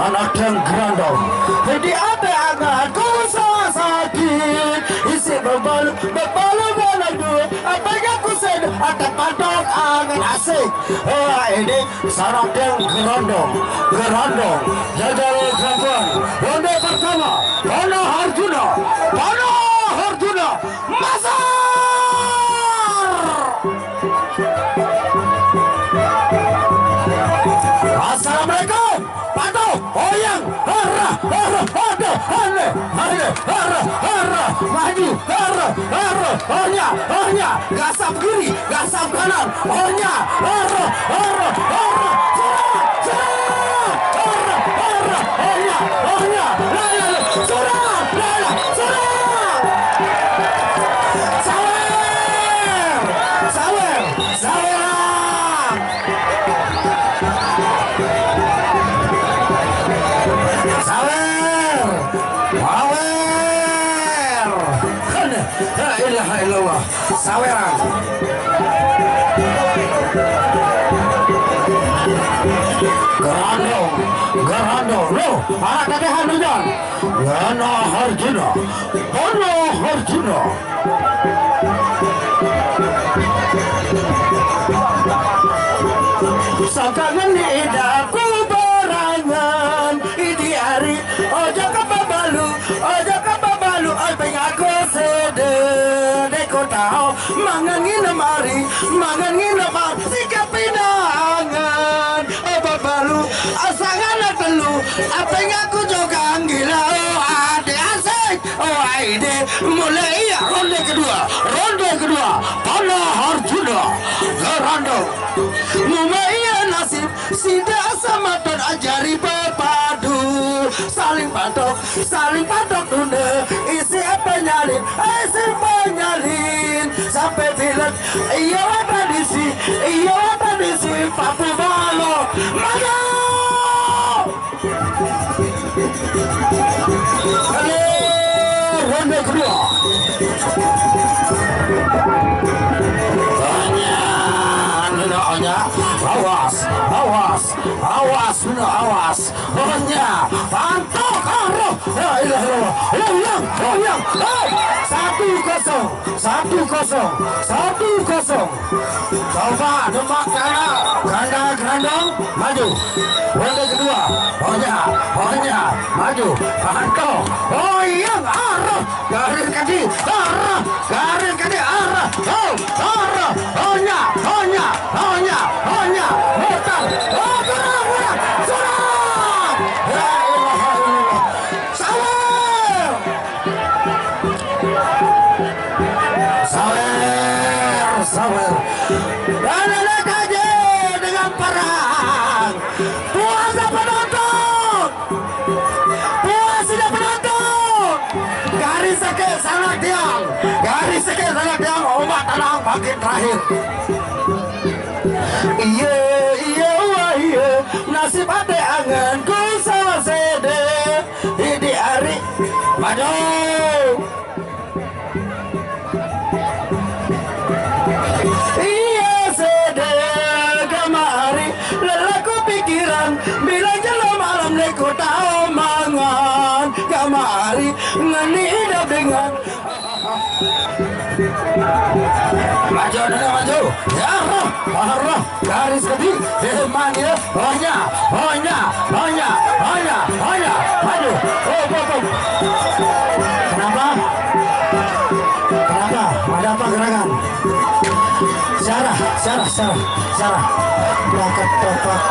sana grandong di ate anganku sakit isi bebalu baladu apa yang ku sen ada patok angan asik ini sana grandong jagal gabon ronde pertama Pono Harjuna Masar. Assalamualaikum Pato Oyang Hara maju Hanya gasap kiri gasap kanan Hanya Saweran Gerando lo para kadehan hujan Pono Harjuna Sakangan idaku berangan Idi hari ojo kebabalu Alpeng aku sedih Deko tau mangangin mari Sikap pinangan Babalu asangan telu Alpeng aku juga gila ade asik aide mulai ronde kedua Pono Harjuna Gerando Mumaya nasib Sida sama dan ajari berpadu Saling patok tunda Isi penyalin Sampai bilang Iya tradisi Papu Balo Maju ronde kedua awas Hanya pantok arah Oyang 1-0 coba demak grandong maju ronde kedua Hanya maju pantok Oyang arah garis kaki arah Hanya mutar Sawer dan anak aja dengan perang puasa penonton garis sakit sangat tiang obat tenang makin terakhir iya nasib ade anganku sama sede di hari maju bilang jelas malam neko tahu mangan kamari ngani hidup dengan maju ya roh garis kaki demanya hanya maju kenapa ada apa gerangan Sarah berangkat topak.